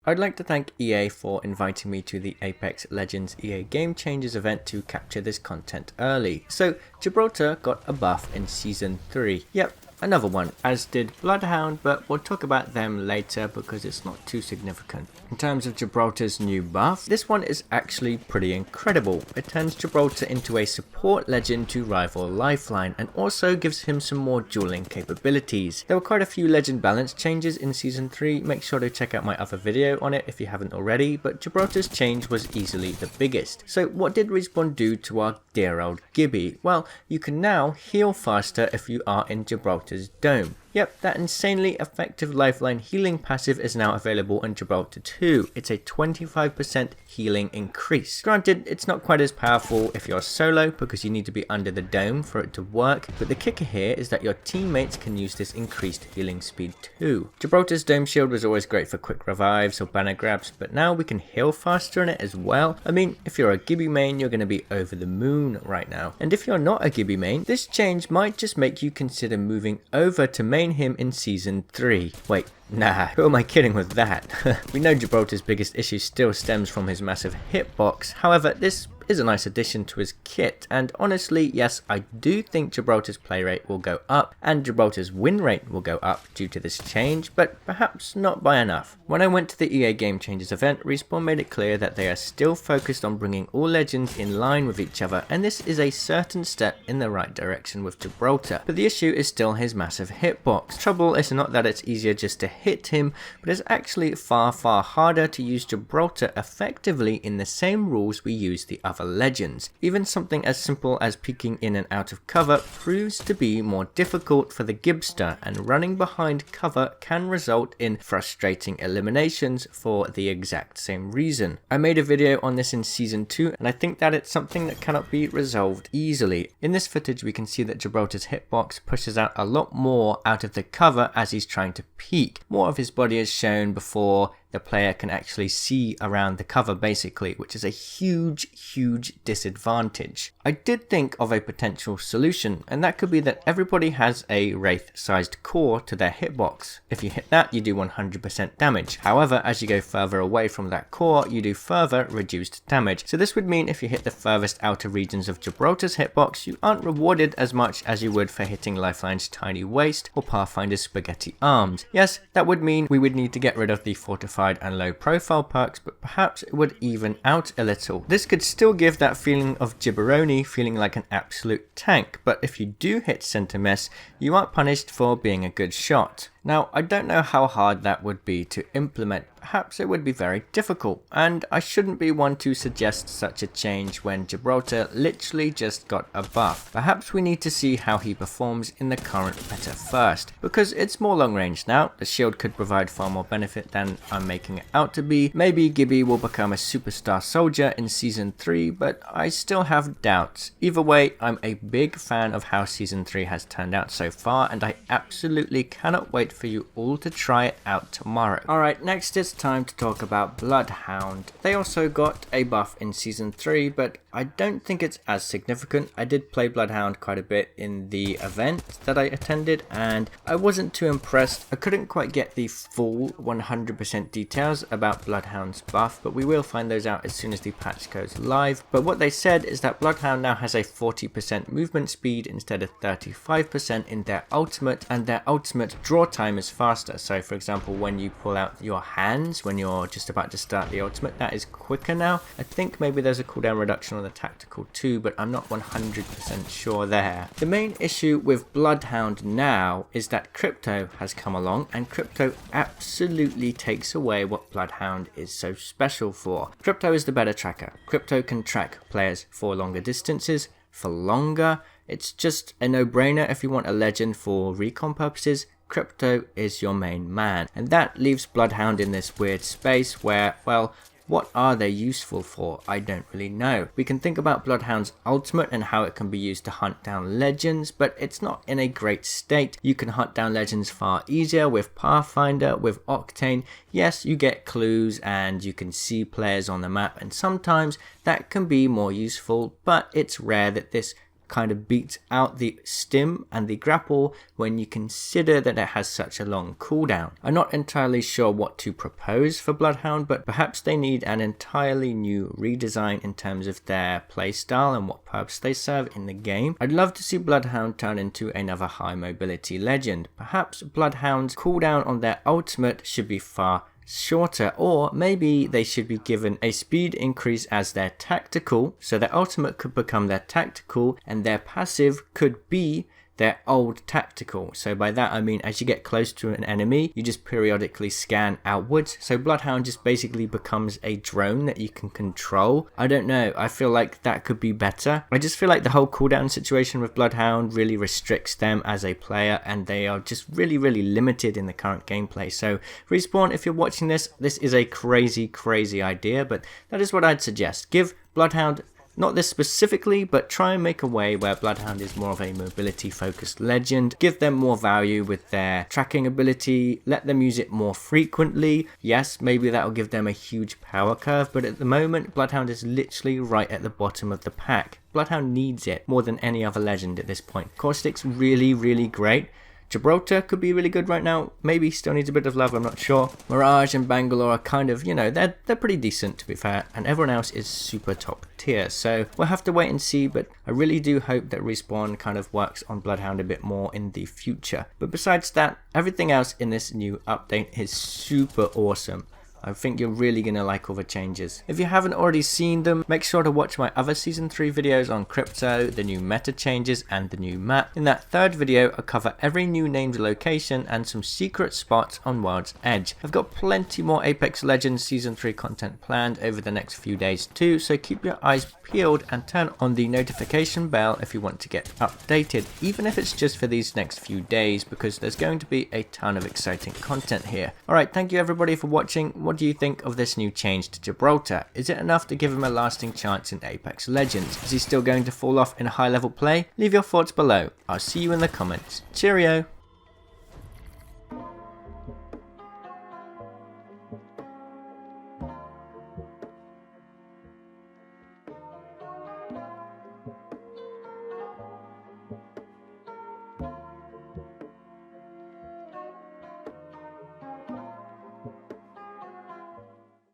I'd like to thank EA for inviting me to the Apex Legends EA Game Changers event to capture this content early. So, Gibraltar got a buff in Season 3. Yep, another one, as did Bloodhound, but we'll talk about them later because it's not too significant. In terms of Gibraltar's new buff, this one is actually pretty incredible. It turns Gibraltar into a support legend to rival Lifeline and also gives him some more dueling capabilities. There were quite a few legend balance changes in Season 3, make sure to check out my other video on it if you haven't already, but Gibraltar's change was easily the biggest. So what did Respawn do to our dear old Gibby? Well, you can now heal faster if you are in Gibraltar's dome. Yep, that insanely effective Lifeline healing passive is now available in Gibraltar 2. It's a 25% healing increase. Granted, it's not quite as powerful if you're solo because you need to be under the dome for it to work, but the kicker here is that your teammates can use this increased healing speed too. Gibraltar's dome shield was always great for quick revives or banner grabs, but now we can heal faster in it as well. I mean, if you're a Gibby main, you're going to be over the moon right now. And if you're not a Gibby main, this change might just make you consider moving over to main him in Season 3. Wait, nah, who am I kidding with that? We know Gibraltar's biggest issue still stems from his massive hitbox, however this is a nice addition to his kit, and honestly, yes, I do think Gibraltar's play rate will go up and Gibraltar's win rate will go up due to this change, but perhaps not by enough. When I went to the EA Game Changers event, Respawn made it clear that they are still focused on bringing all legends in line with each other, and this is a certain step in the right direction with Gibraltar, but the issue is still his massive hitbox. Trouble is not that it's easier just to hit him, but it's actually far harder to use Gibraltar effectively in the same rules we use the other legends. Even something as simple as peeking in and out of cover proves to be more difficult for the Gibster, and running behind cover can result in frustrating eliminations for the exact same reason. I made a video on this in Season 2 and I think that it's something that cannot be resolved easily. In this footage we can see that Gibraltar's hitbox pushes out a lot more out of the cover as he's trying to peek. More of his body is shown before the player can actually see around the cover basically, which is a huge disadvantage. I did think of a potential solution, and that could be that everybody has a Wraith sized core to their hitbox. If you hit that, you do 100% damage. However, as you go further away from that core, you do further reduced damage. So this would mean if you hit the furthest outer regions of Gibraltar's hitbox, you aren't rewarded as much as you would for hitting Lifeline's tiny waist or Pathfinder's spaghetti arms. Yes, that would mean we would need to get rid of the fortified and low profile perks, but perhaps it would even out a little. This could still give that feeling of Gibberoni feeling like an absolute tank, but if you do hit center mess, you are punished for being a good shot. Now, I don't know how hard that would be to implement. Perhaps it would be very difficult, and I shouldn't be one to suggest such a change when Gibraltar literally just got a buff. Perhaps we need to see how he performs in the current meta first, because it's more long range now. The shield could provide far more benefit than I'm making it out to be. Maybe Gibby will become a superstar soldier in Season 3, but I still have doubts. Either way, I'm a big fan of how Season 3 has turned out so far, and I absolutely cannot wait for you all to try it out tomorrow. Alright, next it's time to talk about Bloodhound. They also got a buff in Season 3, but I don't think it's as significant. I did play Bloodhound quite a bit in the event that I attended, and I wasn't too impressed. I couldn't quite get the full 100% details about Bloodhound's buff, but we will find those out as soon as the patch goes live. But what they said is that Bloodhound now has a 40% movement speed instead of 35% in their ultimate, and their ultimate draw time is faster. So for example, when you pull out your hands when you're just about to start the ultimate, that is quicker now. I think maybe there's a cooldown reduction on the tactical too, but I'm not 100% sure there. The main issue with Bloodhound now is that Crypto has come along, and Crypto absolutely takes away what Bloodhound is so special for. Crypto is the better tracker. Crypto can track players for longer distances, for longer. It's just a no-brainer if you want a legend for recon purposes. Crypto is your main man, and that leaves Bloodhound in this weird space where, well, what are they useful for? I don't really know. We can think about Bloodhound's ultimate and how it can be used to hunt down legends, but it's not in a great state. You can hunt down legends far easier with Pathfinder, with Octane. Yes, you get clues and you can see players on the map, and sometimes that can be more useful, but it's rare that this kind of beats out the stim and the grapple when you consider that it has such a long cooldown. I'm not entirely sure what to propose for Bloodhound, but perhaps they need an entirely new redesign in terms of their playstyle and what purpose they serve in the game. I'd love to see Bloodhound turn into another high mobility legend. Perhaps Bloodhound's cooldown on their ultimate should be far shorter, or maybe they should be given a speed increase as their tactical, so their ultimate could become their tactical and their passive could be their old tactical. So by that I mean as you get close to an enemy, you just periodically scan outwards. So Bloodhound just basically becomes a drone that you can control. I don't know, I feel like that could be better. I just feel like the whole cooldown situation with Bloodhound really restricts them as a player, and they are just really limited in the current gameplay. So Respawn, if you're watching this is a crazy idea, but that is what I'd suggest. Give Bloodhound, not this specifically, but try and make a way where Bloodhound is more of a mobility focused legend. Give them more value with their tracking ability, let them use it more frequently. Yes, maybe that will give them a huge power curve, but at the moment Bloodhound is literally right at the bottom of the pack. Bloodhound needs it more than any other legend at this point. Caustic's really great. Gibraltar could be really good right now, maybe still needs a bit of love, I'm not sure. Mirage and Bangalore are kind of, you know, they're pretty decent to be fair, and everyone else is super top tier, so we'll have to wait and see, but I really do hope that Respawn kind of works on Bloodhound a bit more in the future. But besides that, everything else in this new update is super awesome. I think you're really going to like all the changes. If you haven't already seen them, make sure to watch my other Season 3 videos on crypto, the new meta changes and the new map. In that third video, I cover every new named location and some secret spots on World's Edge. I've got plenty more Apex Legends Season 3 content planned over the next few days too, so keep your eyes peeled and turn on the notification bell if you want to get updated, even if it's just for these next few days, because there's going to be a ton of exciting content here. Alright, thank you everybody for watching. What do you think of this new change to Gibraltar? Is it enough to give him a lasting chance in Apex Legends? Is he still going to fall off in high level play? Leave your thoughts below. I'll see you in the comments. Cheerio!